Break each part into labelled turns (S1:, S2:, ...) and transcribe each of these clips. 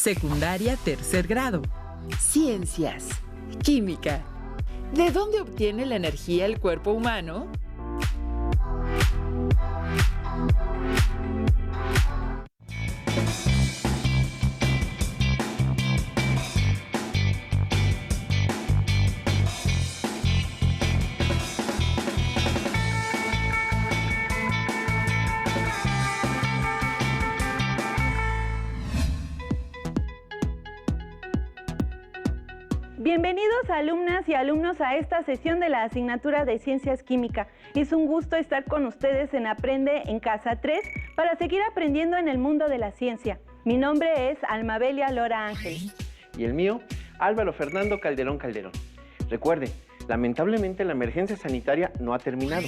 S1: Secundaria, tercer grado.
S2: Ciencias. Química. ¿De dónde obtiene la energía el cuerpo humano?
S3: Bienvenidos alumnas y alumnos a esta sesión de la asignatura de Ciencias Química. Es un gusto estar con ustedes en Aprende en Casa 3 para seguir aprendiendo en el mundo de la ciencia. Mi nombre es Almabelia Lora Ángel.
S4: Y el mío, Álvaro Fernando Calderón Calderón. Recuerden, lamentablemente la emergencia sanitaria no ha terminado.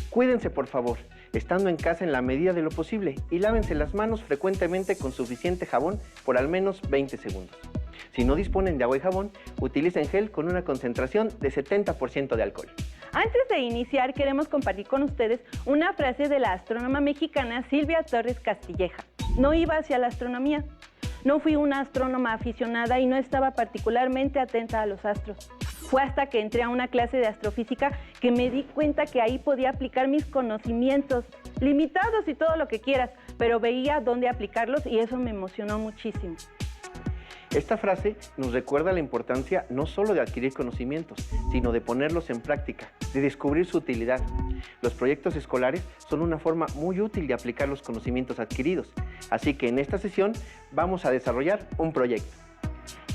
S4: Cuídense por favor, estando en casa en la medida de lo posible y lávense las manos frecuentemente con suficiente jabón por al menos 20 segundos. Si no disponen de agua y jabón, utilicen gel con una concentración de 70% de alcohol.
S3: Antes de iniciar, queremos compartir con ustedes una frase de la astrónoma mexicana Silvia Torres Castilleja. No iba hacia la astronomía. No fui una astrónoma aficionada y no estaba particularmente atenta a los astros. Fue hasta que entré a una clase de astrofísica que me di cuenta que ahí podía aplicar mis conocimientos, limitados y todo lo que quieras, pero veía dónde aplicarlos y eso me emocionó muchísimo.
S4: Esta frase nos recuerda la importancia no solo de adquirir conocimientos, sino de ponerlos en práctica, de descubrir su utilidad. Los proyectos escolares son una forma muy útil de aplicar los conocimientos adquiridos, así que en esta sesión vamos a desarrollar un proyecto.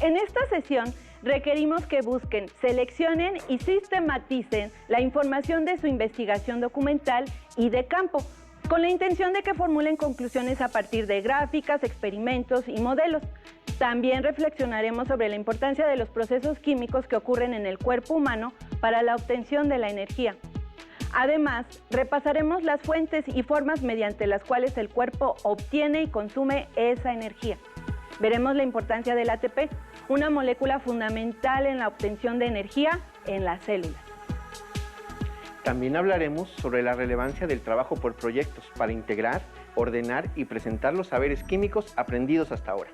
S3: En esta sesión requerimos que busquen, seleccionen y sistematicen la información de su investigación documental y de campo, con la intención de que formulen conclusiones a partir de gráficas, experimentos y modelos. También reflexionaremos sobre la importancia de los procesos químicos que ocurren en el cuerpo humano para la obtención de la energía. Además, repasaremos las fuentes y formas mediante las cuales el cuerpo obtiene y consume esa energía. Veremos la importancia del ATP, una molécula fundamental en la obtención de energía en las células.
S4: También hablaremos sobre la relevancia del trabajo por proyectos para integrar, ordenar y presentar los saberes químicos aprendidos hasta ahora.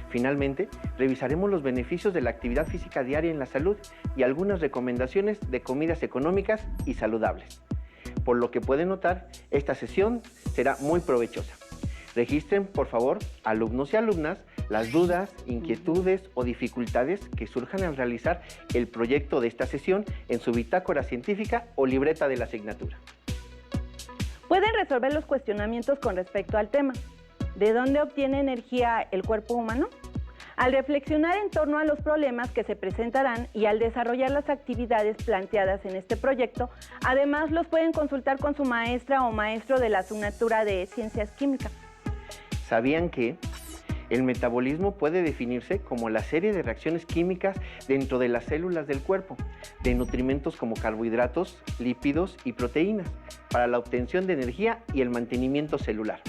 S4: Finalmente, revisaremos los beneficios de la actividad física diaria en la salud y algunas recomendaciones de comidas económicas y saludables. Por lo que pueden notar, esta sesión será muy provechosa. Registren, por favor, alumnos y alumnas, las dudas, inquietudes o dificultades que surjan al realizar el proyecto de esta sesión en su bitácora científica o libreta de la asignatura.
S3: Pueden resolver los cuestionamientos con respecto al tema. ¿De dónde obtiene energía el cuerpo humano? Al reflexionar en torno a los problemas que se presentarán y al desarrollar las actividades planteadas en este proyecto, además los pueden consultar con su maestra o maestro de la asignatura de Ciencias Químicas.
S4: ¿Sabían que el metabolismo puede definirse como la serie de reacciones químicas dentro de las células del cuerpo, de nutrimentos como carbohidratos, lípidos y proteínas, para la obtención de energía y el mantenimiento celular?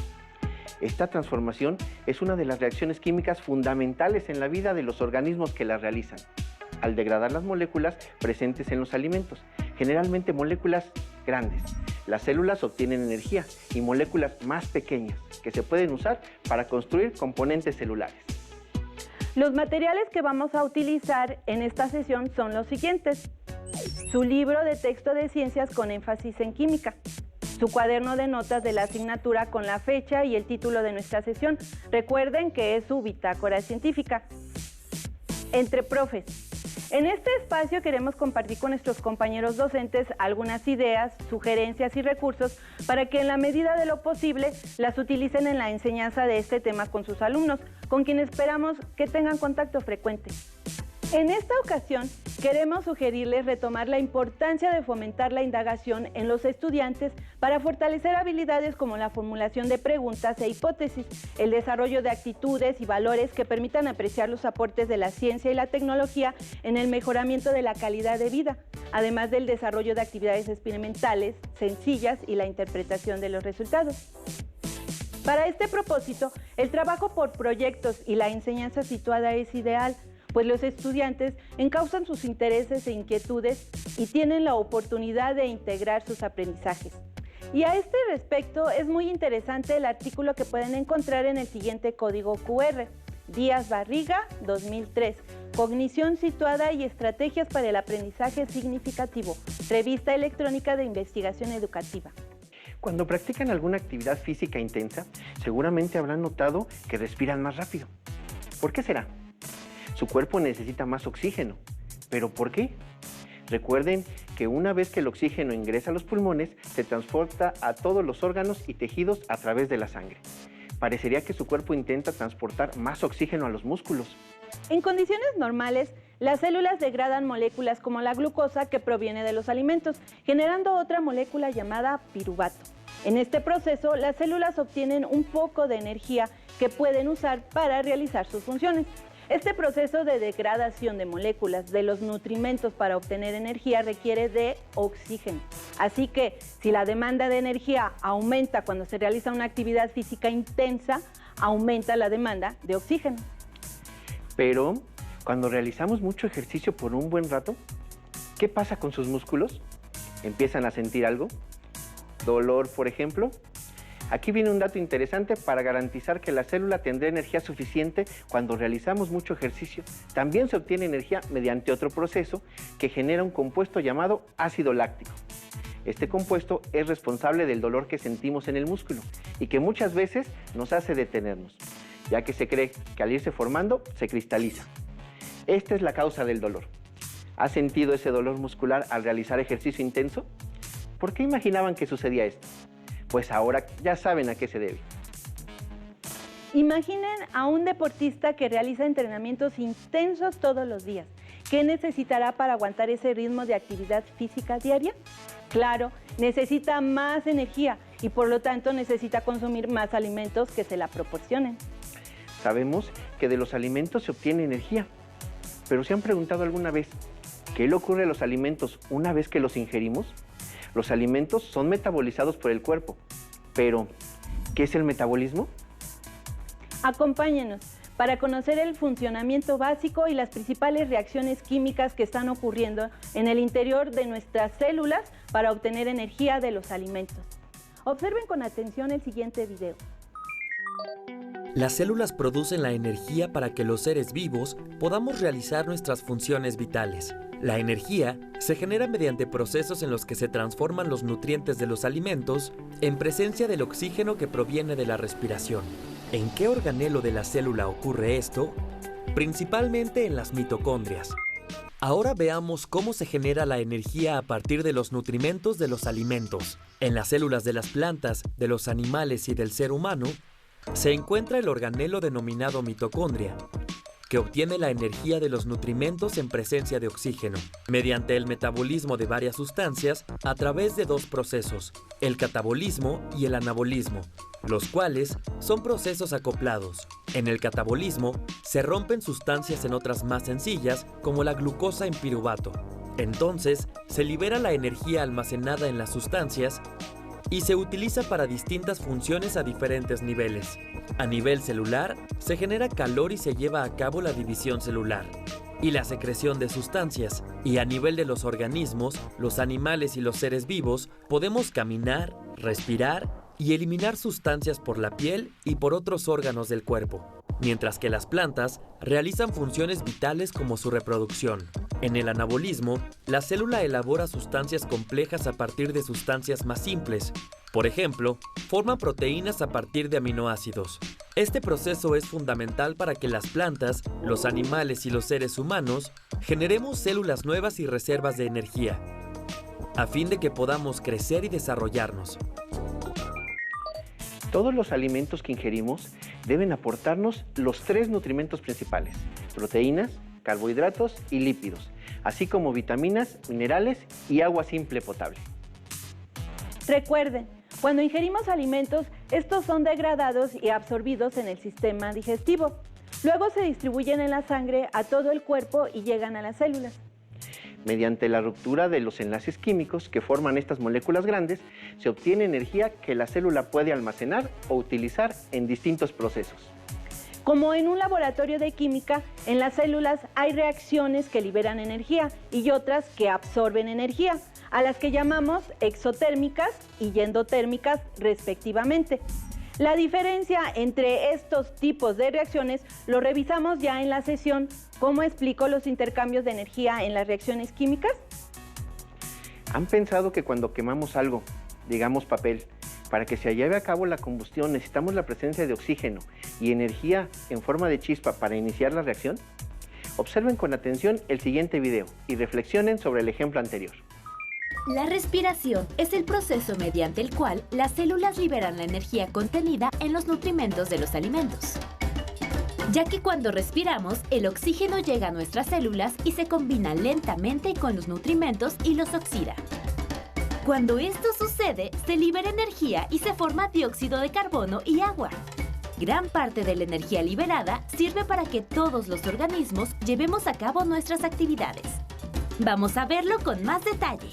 S4: Esta transformación es una de las reacciones químicas fundamentales en la vida de los organismos que las realizan. Al degradar las moléculas presentes en los alimentos, generalmente moléculas grandes, las células obtienen energía y moléculas más pequeñas que se pueden usar para construir componentes celulares.
S3: Los materiales que vamos a utilizar en esta sesión son los siguientes: su libro de texto de ciencias con énfasis en química, su cuaderno de notas de la asignatura con la fecha y el título de nuestra sesión. Recuerden que es su bitácora científica. Entre profes. En este espacio queremos compartir con nuestros compañeros docentes algunas ideas, sugerencias y recursos para que en la medida de lo posible las utilicen en la enseñanza de este tema con sus alumnos, con quienes esperamos que tengan contacto frecuente. En esta ocasión, queremos sugerirles retomar la importancia de fomentar la indagación en los estudiantes para fortalecer habilidades como la formulación de preguntas e hipótesis, el desarrollo de actitudes y valores que permitan apreciar los aportes de la ciencia y la tecnología en el mejoramiento de la calidad de vida, además del desarrollo de actividades experimentales sencillas y la interpretación de los resultados. Para este propósito, el trabajo por proyectos y la enseñanza situada es ideal, pues los estudiantes encausan sus intereses e inquietudes y tienen la oportunidad de integrar sus aprendizajes. Y a este respecto es muy interesante el artículo que pueden encontrar en el siguiente código QR. Díaz Barriga, 2003. Cognición situada y estrategias para el aprendizaje significativo. Revista electrónica de investigación educativa.
S4: Cuando practican alguna actividad física intensa, seguramente habrán notado que respiran más rápido. ¿Por qué será? Su cuerpo necesita más oxígeno. ¿Pero por qué? Recuerden que una vez que el oxígeno ingresa a los pulmones, se transporta a todos los órganos y tejidos a través de la sangre. Parecería que su cuerpo intenta transportar más oxígeno a los músculos.
S3: En condiciones normales, las células degradan moléculas como la glucosa que proviene de los alimentos, generando otra molécula llamada piruvato. En este proceso, las células obtienen un poco de energía que pueden usar para realizar sus funciones. Este proceso de degradación de moléculas de los nutrimentos para obtener energía requiere de oxígeno. Así que, si la demanda de energía aumenta cuando se realiza una actividad física intensa, aumenta la demanda de oxígeno.
S4: Pero, cuando realizamos mucho ejercicio por un buen rato, ¿qué pasa con sus músculos? ¿Empiezan a sentir algo? ¿Dolor, por ejemplo? Aquí viene un dato interesante para garantizar que la célula tendrá energía suficiente cuando realizamos mucho ejercicio. También se obtiene energía mediante otro proceso que genera un compuesto llamado ácido láctico. Este compuesto es responsable del dolor que sentimos en el músculo y que muchas veces nos hace detenernos, ya que se cree que al irse formando se cristaliza. Esta es la causa del dolor. ¿Has sentido ese dolor muscular al realizar ejercicio intenso? ¿Por qué imaginaban que sucedía esto? Pues ahora ya saben a qué se debe.
S3: Imaginen a un deportista que realiza entrenamientos intensos todos los días. ¿Qué necesitará para aguantar ese ritmo de actividad física diaria? Claro, necesita más energía y por lo tanto necesita consumir más alimentos que se la proporcionen.
S4: Sabemos que de los alimentos se obtiene energía, pero ¿se han preguntado alguna vez qué le ocurre a los alimentos una vez que los ingerimos? Los alimentos son metabolizados por el cuerpo, pero ¿qué es el metabolismo?
S3: Acompáñenos para conocer el funcionamiento básico y las principales reacciones químicas que están ocurriendo en el interior de nuestras células para obtener energía de los alimentos. Observen con atención el siguiente video.
S5: Las células producen la energía para que los seres vivos podamos realizar nuestras funciones vitales. La energía se genera mediante procesos en los que se transforman los nutrientes de los alimentos en presencia del oxígeno que proviene de la respiración. ¿En qué organelo de la célula ocurre esto? Principalmente en las mitocondrias. Ahora veamos cómo se genera la energía a partir de los nutrimentos de los alimentos. En las células de las plantas, de los animales y del ser humano, se encuentra el organelo denominado mitocondria, que obtiene la energía de los nutrimentos en presencia de oxígeno, mediante el metabolismo de varias sustancias a través de dos procesos, el catabolismo y el anabolismo, los cuales son procesos acoplados. En el catabolismo se rompen sustancias en otras más sencillas, como la glucosa en piruvato. Entonces, se libera la energía almacenada en las sustancias y se utiliza para distintas funciones a diferentes niveles. A nivel celular, se genera calor y se lleva a cabo la división celular y la secreción de sustancias. Y a nivel de los organismos, los animales y los seres vivos, podemos caminar, respirar y eliminar sustancias por la piel y por otros órganos del cuerpo, mientras que las plantas realizan funciones vitales como su reproducción. En el anabolismo, la célula elabora sustancias complejas a partir de sustancias más simples. Por ejemplo, forma proteínas a partir de aminoácidos. Este proceso es fundamental para que las plantas, los animales y los seres humanos generemos células nuevas y reservas de energía, a fin de que podamos crecer y desarrollarnos.
S4: Todos los alimentos que ingerimos deben aportarnos los 3 nutrimentos principales: proteínas, carbohidratos y lípidos, así como vitaminas, minerales y agua simple potable.
S3: Recuerden, cuando ingerimos alimentos, estos son degradados y absorbidos en el sistema digestivo. Luego se distribuyen en la sangre a todo el cuerpo y llegan a las células.
S4: Mediante la ruptura de los enlaces químicos que forman estas moléculas grandes, se obtiene energía que la célula puede almacenar o utilizar en distintos procesos.
S3: Como en un laboratorio de química, en las células hay reacciones que liberan energía y otras que absorben energía, a las que llamamos exotérmicas y endotérmicas respectivamente. La diferencia entre estos tipos de reacciones lo revisamos ya en la sesión ¿Cómo explico los intercambios de energía en las reacciones químicas?
S4: ¿Han pensado que cuando quemamos algo, digamos papel, para que se lleve a cabo la combustión necesitamos la presencia de oxígeno y energía en forma de chispa para iniciar la reacción? Observen con atención el siguiente video y reflexionen sobre el ejemplo anterior.
S6: La respiración es el proceso mediante el cual las células liberan la energía contenida en los nutrimentos de los alimentos. Ya que cuando respiramos, el oxígeno llega a nuestras células y se combina lentamente con los nutrimentos y los oxida. Cuando esto sucede, se libera energía y se forma dióxido de carbono y agua. Gran parte de la energía liberada sirve para que todos los organismos llevemos a cabo nuestras actividades. Vamos a verlo con más detalle.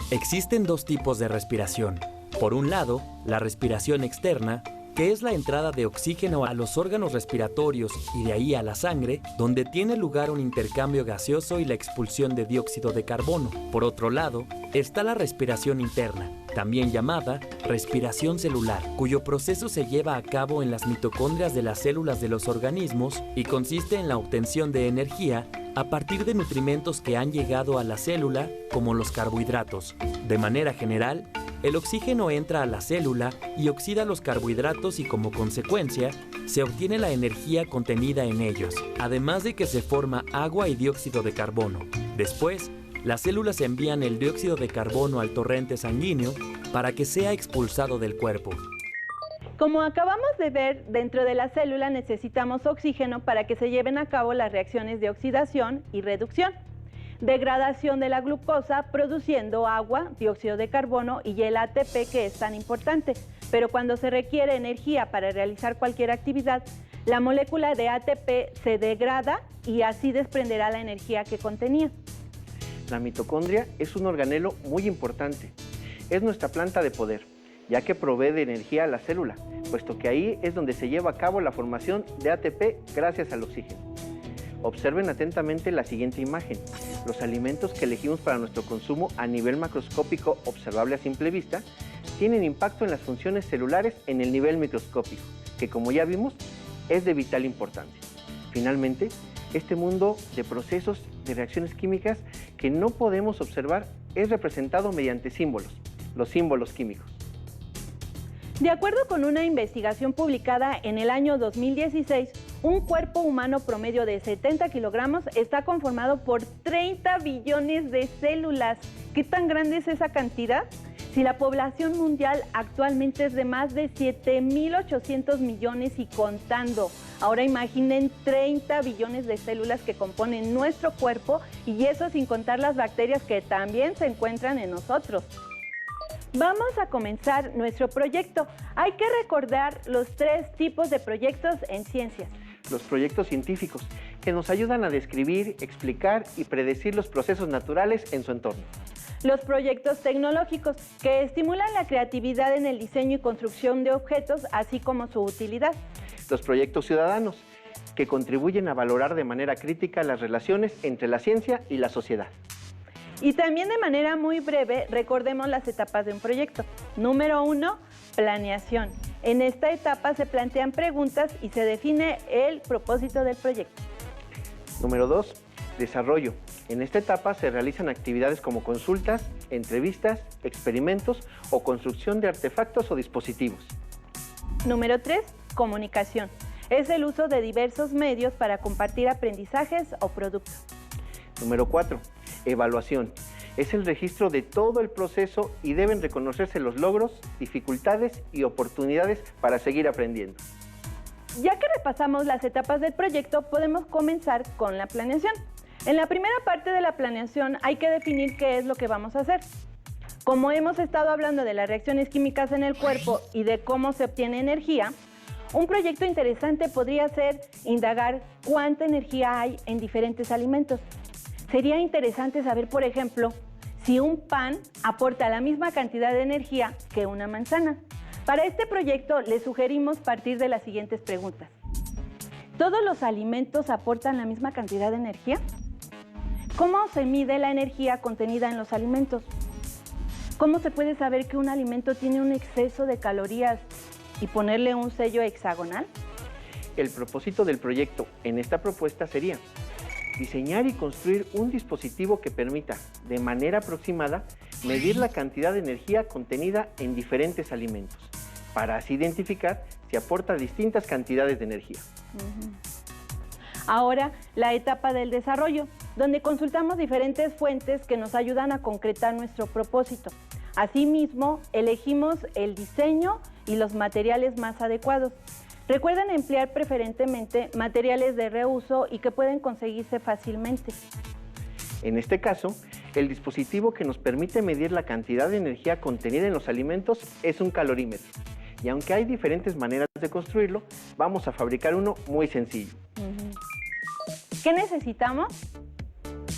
S5: Existen dos tipos de respiración. Por un lado, la respiración externa, que es la entrada de oxígeno a los órganos respiratorios y de ahí a la sangre, donde tiene lugar un intercambio gaseoso y la expulsión de dióxido de carbono. Por otro lado, está la respiración interna, también llamada respiración celular, cuyo proceso se lleva a cabo en las mitocondrias de las células de los organismos y consiste en la obtención de energía a partir de nutrimentos que han llegado a la célula, como los carbohidratos. De manera general, el oxígeno entra a la célula y oxida los carbohidratos y como consecuencia, se obtiene la energía contenida en ellos, además de que se forma agua y dióxido de carbono. Después, las células envían el dióxido de carbono al torrente sanguíneo para que sea expulsado del cuerpo.
S3: Como acabamos de ver, dentro de la célula necesitamos oxígeno para que se lleven a cabo las reacciones de oxidación y reducción. Degradación de la glucosa produciendo agua, dióxido de carbono y el ATP, que es tan importante. Pero cuando se requiere energía para realizar cualquier actividad, la molécula de ATP se degrada y así desprenderá la energía que contenía.
S4: La mitocondria es un organelo muy importante. Es nuestra planta de poder, ya que provee de energía a la célula, puesto que ahí es donde se lleva a cabo la formación de ATP gracias al oxígeno. Observen atentamente la siguiente imagen. Los alimentos que elegimos para nuestro consumo a nivel macroscópico observable a simple vista tienen impacto en las funciones celulares en el nivel microscópico, que como ya vimos, es de vital importancia. Finalmente, este mundo de procesos de reacciones químicas que no podemos observar es representado mediante símbolos, los símbolos químicos.
S3: De acuerdo con una investigación publicada en el año 2016, un cuerpo humano promedio de 70 kilogramos está conformado por 30 billones de células. ¿Qué tan grande es esa cantidad? Si la población mundial actualmente es de más de 7.800 millones y contando. Ahora imaginen 30 billones de células que componen nuestro cuerpo y eso sin contar las bacterias que también se encuentran en nosotros. Vamos a comenzar nuestro proyecto. Hay que recordar los 3 tipos de proyectos en ciencias.
S4: Los proyectos científicos, que nos ayudan a describir, explicar y predecir los procesos naturales en su entorno.
S3: Los proyectos tecnológicos, que estimulan la creatividad en el diseño y construcción de objetos, así como su utilidad.
S4: Los proyectos ciudadanos, que contribuyen a valorar de manera crítica las relaciones entre la ciencia y la sociedad.
S3: Y también de manera muy breve, recordemos las etapas de un proyecto. Número 1, planeación. En esta etapa se plantean preguntas y se define el propósito del proyecto.
S4: Número 2, desarrollo. En esta etapa se realizan actividades como consultas, entrevistas, experimentos o construcción de artefactos o dispositivos.
S3: Número 3, comunicación. Es el uso de diversos medios para compartir aprendizajes o productos.
S4: Número 4, evaluación. Es el registro de todo el proceso y deben reconocerse los logros, dificultades y oportunidades para seguir aprendiendo.
S3: Ya que repasamos las etapas del proyecto, podemos comenzar con la planeación. En la primera parte de la planeación hay que definir qué es lo que vamos a hacer. Como hemos estado hablando de las reacciones químicas en el cuerpo y de cómo se obtiene energía, un proyecto interesante podría ser indagar cuánta energía hay en diferentes alimentos. Sería interesante saber, por ejemplo, si un pan aporta la misma cantidad de energía que una manzana. Para este proyecto les sugerimos partir de las siguientes preguntas. ¿Todos los alimentos aportan la misma cantidad de energía? ¿Cómo se mide la energía contenida en los alimentos? ¿Cómo se puede saber que un alimento tiene un exceso de calorías y ponerle un sello hexagonal?
S4: El propósito del proyecto en esta propuesta sería diseñar y construir un dispositivo que permita, de manera aproximada, medir la cantidad de energía contenida en diferentes alimentos, para así identificar si aporta distintas cantidades de energía.
S3: Ahora, la etapa del desarrollo, donde consultamos diferentes fuentes que nos ayudan a concretar nuestro propósito. Asimismo, elegimos el diseño y los materiales más adecuados. Recuerden emplear preferentemente materiales de reuso y que pueden conseguirse fácilmente.
S4: En este caso, el dispositivo que nos permite medir la cantidad de energía contenida en los alimentos es un calorímetro. Y aunque hay diferentes maneras de construirlo, vamos a fabricar uno muy sencillo.
S3: ¿Qué necesitamos?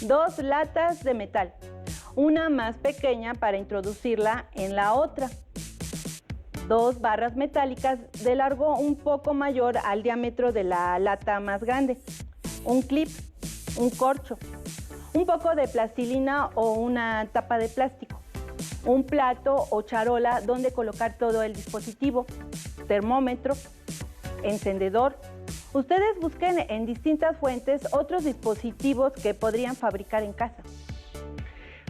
S3: 2 latas de metal, una más pequeña para introducirla en la otra. 2 barras metálicas de largo un poco mayor al diámetro de la lata más grande. Un clip, un corcho, un poco de plastilina o una tapa de plástico. Un plato o charola donde colocar todo el dispositivo. Termómetro, encendedor. Ustedes busquen en distintas fuentes otros dispositivos que podrían fabricar en casa.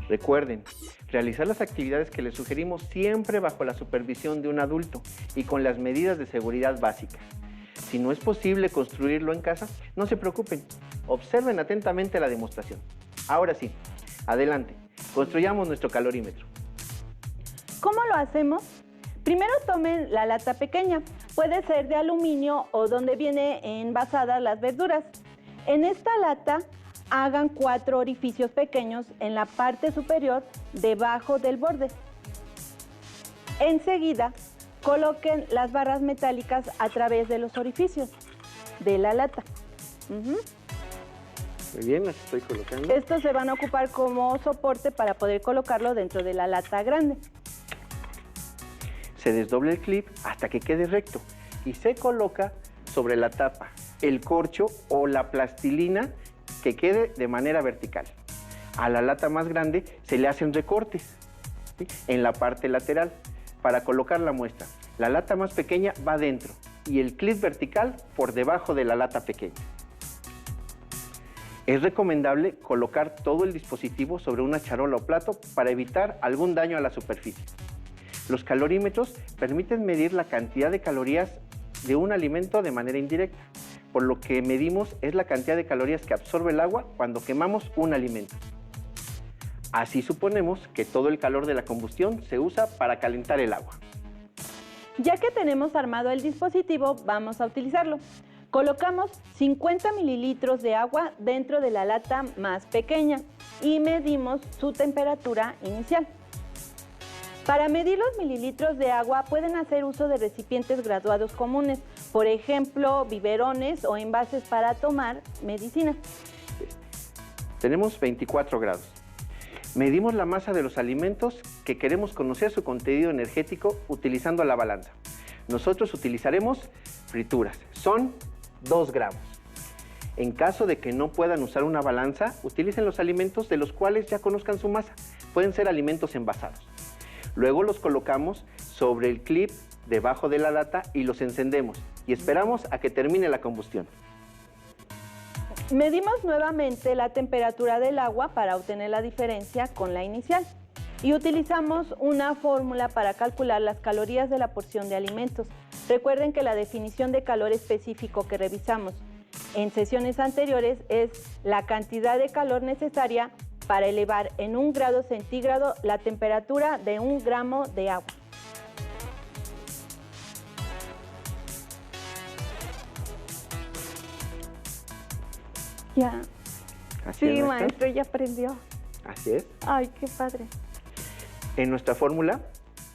S4: Recuerden, realizar las actividades que les sugerimos siempre bajo la supervisión de un adulto y con las medidas de seguridad básicas. Si no es posible construirlo en casa, no se preocupen, observen atentamente la demostración. Ahora sí, adelante, construyamos nuestro calorímetro.
S3: ¿Cómo lo hacemos? Primero tomen la lata pequeña, puede ser de aluminio o donde viene envasadas las verduras. En esta lata hagan 4 orificios pequeños en la parte superior debajo del borde. Enseguida, coloquen las barras metálicas a través de los orificios de la lata.
S4: Muy bien, las estoy colocando.
S3: Estos se van a ocupar como soporte para poder colocarlo dentro de la lata grande.
S4: Se desdobla el clip hasta que quede recto y se coloca sobre la tapa, el corcho o la plastilina que quede de manera vertical. A la lata más grande se le hacen recortes, ¿sí?, en la parte lateral para colocar la muestra. La lata más pequeña va dentro y el clip vertical por debajo de la lata pequeña. Es recomendable colocar todo el dispositivo sobre una charola o plato para evitar algún daño a la superficie. Los calorímetros permiten medir la cantidad de calorías de un alimento de manera indirecta, por lo que medimos es la cantidad de calorías que absorbe el agua cuando quemamos un alimento. Así suponemos que todo el calor de la combustión se usa para calentar el agua.
S3: Ya que tenemos armado el dispositivo, vamos a utilizarlo. Colocamos 50 mililitros de agua dentro de la lata más pequeña y medimos su temperatura inicial. Para medir los mililitros de agua pueden hacer uso de recipientes graduados comunes, por ejemplo, biberones o envases para tomar medicina.
S4: Tenemos 24 grados. Medimos la masa de los alimentos que queremos conocer su contenido energético utilizando la balanza. Nosotros utilizaremos frituras, son 2 gramos. En caso de que no puedan usar una balanza, utilicen los alimentos de los cuales ya conozcan su masa. Pueden ser alimentos envasados. Luego los colocamos sobre el clip debajo de la lata y los encendemos y esperamos a que termine la combustión.
S3: Medimos nuevamente la temperatura del agua para obtener la diferencia con la inicial y utilizamos una fórmula para calcular las calorías de la porción de alimentos. Recuerden que la definición de calor específico que revisamos en sesiones anteriores es la cantidad de calor necesaria para elevar en 1 grado centígrado la temperatura de 1 gramo de agua. Ya.
S4: Así
S3: Sí,
S4: es,
S3: maestro, ya aprendió.
S4: Así es.
S3: Ay, qué padre.
S4: En nuestra fórmula,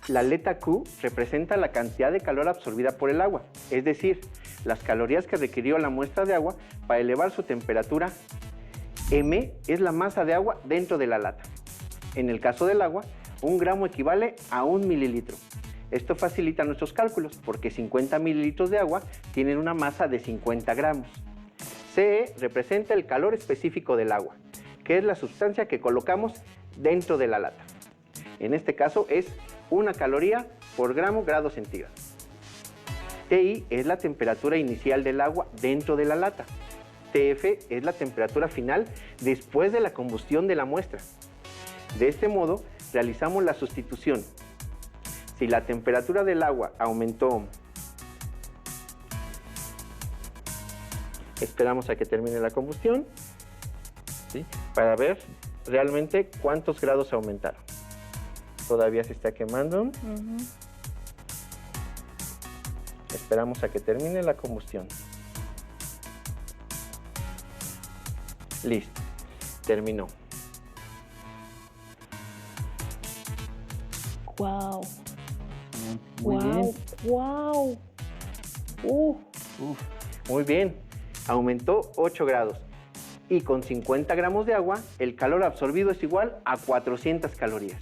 S4: la letra Q representa la cantidad de calor absorbida por el agua, es decir, las calorías que requirió la muestra de agua para elevar su temperatura. M es la masa de agua dentro de la lata. En el caso del agua, 1 gramo equivale a 1 mililitro. Esto facilita nuestros cálculos porque 50 mililitros de agua tienen una masa de 50 gramos. CE representa el calor específico del agua, que es la sustancia que colocamos dentro de la lata. En este caso es 1 caloría por grado centígrado. TI es la temperatura inicial del agua dentro de la lata. TF es la temperatura final después de la combustión de la muestra. De este modo, realizamos la sustitución. Si la temperatura del agua aumentó, esperamos a que termine la combustión, ¿sí?, para ver realmente cuántos grados aumentaron. Todavía se está quemando. Esperamos a que termine la combustión. Listo, terminó.
S3: Wow.
S4: Muy bien.
S3: Wow.
S4: Muy bien, aumentó 8 grados. Y con 50 gramos de agua, el calor absorbido es igual a 400 calorías.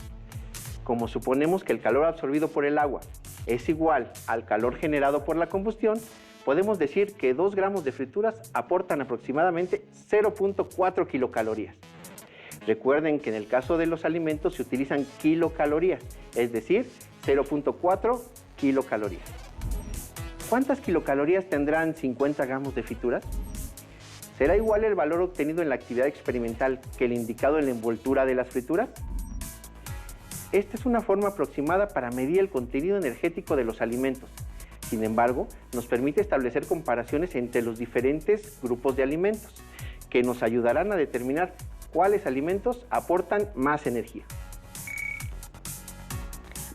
S4: Como suponemos que el calor absorbido por el agua es igual al calor generado por la combustión, podemos decir que 2 gramos de frituras aportan aproximadamente 0.4 kilocalorías. Recuerden que en el caso de los alimentos se utilizan kilocalorías, es decir, 0.4 kilocalorías. ¿Cuántas kilocalorías tendrán 50 gramos de frituras? ¿Será igual el valor obtenido en la actividad experimental que el indicado en la envoltura de las frituras? Esta es una forma aproximada para medir el contenido energético de los alimentos. Sin embargo, nos permite establecer comparaciones entre los diferentes grupos de alimentos, que nos ayudarán a determinar cuáles alimentos aportan más energía.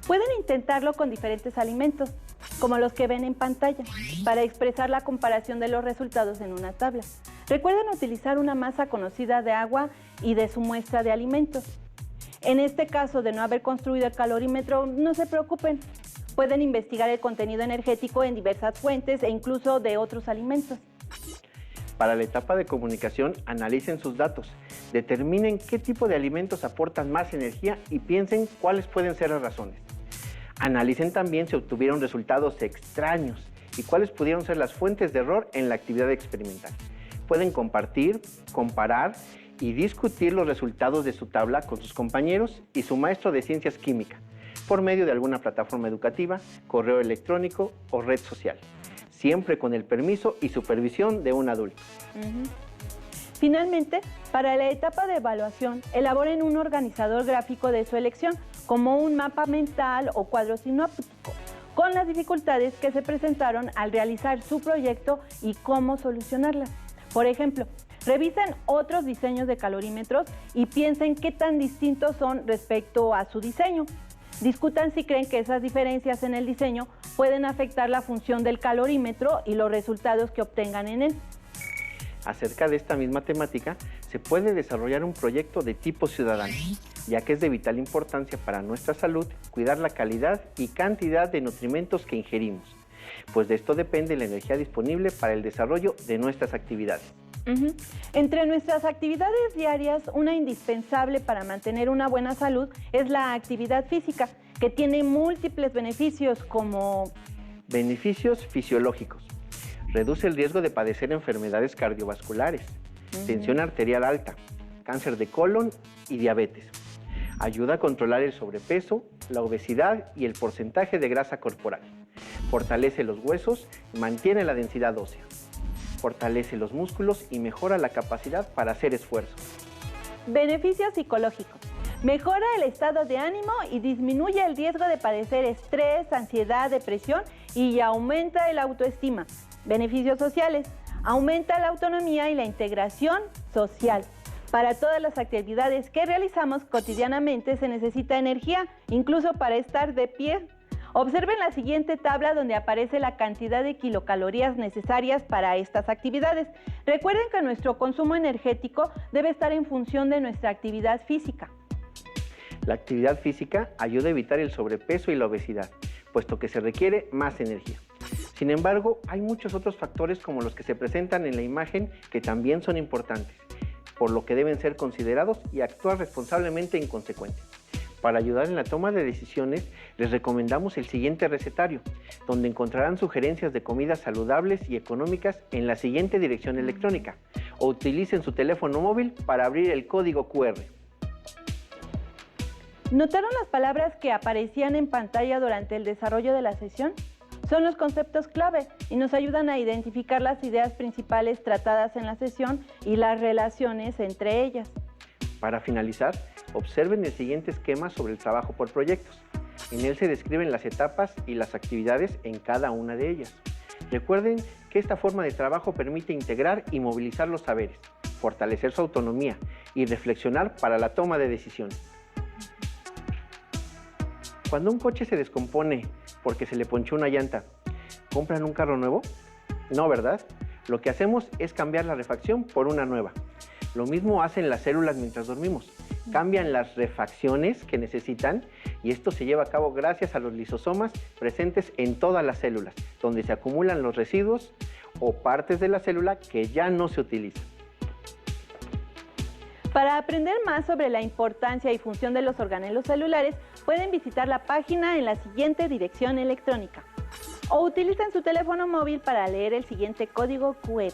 S3: Pueden intentarlo con diferentes alimentos, como los que ven en pantalla, para expresar la comparación de los resultados en una tabla. Recuerden utilizar una masa conocida de agua y de su muestra de alimentos. En este caso de no haber construido el calorímetro, no se preocupen. Pueden investigar el contenido energético en diversas fuentes e incluso de otros alimentos.
S4: Para la etapa de comunicación, analicen sus datos, determinen qué tipo de alimentos aportan más energía y piensen cuáles pueden ser las razones. Analicen también si obtuvieron resultados extraños y cuáles pudieron ser las fuentes de error en la actividad experimental. Pueden compartir, comparar y discutir los resultados de su tabla con sus compañeros y su maestro de ciencias químicas por medio de alguna plataforma educativa, correo electrónico o red social, siempre con el permiso y supervisión de un adulto.
S3: Finalmente, para la etapa de evaluación, elaboren un organizador gráfico de su elección, como un mapa mental o cuadro sinóptico, con las dificultades que se presentaron al realizar su proyecto y cómo solucionarlas. Por ejemplo, revisen otros diseños de calorímetros y piensen qué tan distintos son respecto a su diseño. Discutan si creen que esas diferencias en el diseño pueden afectar la función del calorímetro y los resultados que obtengan en él.
S4: Acerca de esta misma temática, se puede desarrollar un proyecto de tipo ciudadano, ya que es de vital importancia para nuestra salud cuidar la calidad y cantidad de nutrimentos que ingerimos, pues de esto depende la energía disponible para el desarrollo de nuestras actividades.
S3: Entre nuestras actividades diarias, una indispensable para mantener una buena salud es la actividad física, que tiene múltiples beneficios como...
S4: Beneficios fisiológicos. Reduce el riesgo de padecer enfermedades cardiovasculares, tensión arterial alta, cáncer de colon y diabetes. Ayuda a controlar el sobrepeso, la obesidad y el porcentaje de grasa corporal. Fortalece los huesos y mantiene la densidad ósea. Fortalece los músculos y mejora la capacidad para hacer esfuerzos.
S3: Beneficios psicológicos. Mejora el estado de ánimo y disminuye el riesgo de padecer estrés, ansiedad, depresión y aumenta el autoestima. Beneficios sociales. Aumenta la autonomía y la integración social. Para todas las actividades que realizamos cotidianamente se necesita energía, incluso para estar de pie. Observen la siguiente tabla donde aparece la cantidad de kilocalorías necesarias para estas actividades. Recuerden que nuestro consumo energético debe estar en función de nuestra actividad física.
S4: La actividad física ayuda a evitar el sobrepeso y la obesidad, puesto que se requiere más energía. Sin embargo, hay muchos otros factores como los que se presentan en la imagen que también son importantes, por lo que deben ser considerados y actuar responsablemente en consecuencia. Para ayudar en la toma de decisiones, les recomendamos el siguiente recetario, donde encontrarán sugerencias de comidas saludables y económicas en la siguiente dirección electrónica, o utilicen su teléfono móvil para abrir el código QR.
S3: ¿Notaron las palabras que aparecían en pantalla durante el desarrollo de la sesión? Son los conceptos clave y nos ayudan a identificar las ideas principales tratadas en la sesión y las relaciones entre ellas.
S4: Para finalizar, observen el siguiente esquema sobre el trabajo por proyectos. En él se describen las etapas y las actividades en cada una de ellas. Recuerden que esta forma de trabajo permite integrar y movilizar los saberes, fortalecer su autonomía y reflexionar para la toma de decisiones. Cuando un coche se descompone porque se le ponchó una llanta, ¿compran un carro nuevo? No, ¿verdad? Lo que hacemos es cambiar la refacción por una nueva. Lo mismo hacen las células mientras dormimos. Cambian las refacciones que necesitan y esto se lleva a cabo gracias a los lisosomas presentes en todas las células, donde se acumulan los residuos o partes de la célula que ya no se utilizan.
S3: Para aprender más sobre la importancia y función de los organelos celulares, pueden visitar la página en la siguiente dirección electrónica o utilicen su teléfono móvil para leer el siguiente código QR.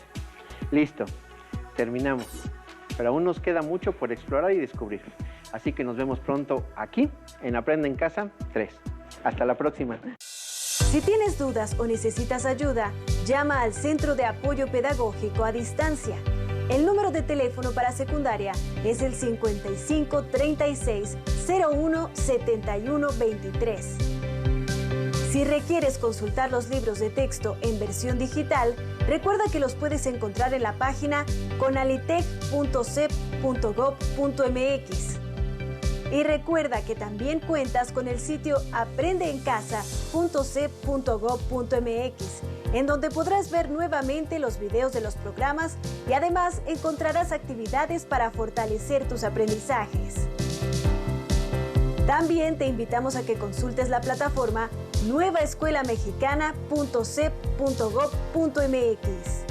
S4: Listo, terminamos. Pero aún nos queda mucho por explorar y descubrir. Así que nos vemos pronto aquí en Aprende en Casa 3. Hasta la próxima.
S7: Si tienes dudas o necesitas ayuda, llama al Centro de Apoyo Pedagógico a Distancia. El número de teléfono para secundaria es el 55 36 01 71 23. Si requieres consultar los libros de texto en versión digital, recuerda que los puedes encontrar en la página conalitec.cep.gov.mx. Y recuerda que también cuentas con el sitio aprendeencasa.cep.gov.mx, en donde podrás ver nuevamente los videos de los programas y además encontrarás actividades para fortalecer tus aprendizajes. También te invitamos a que consultes la plataforma nuevaescuelamexicana.cep.gov.mx.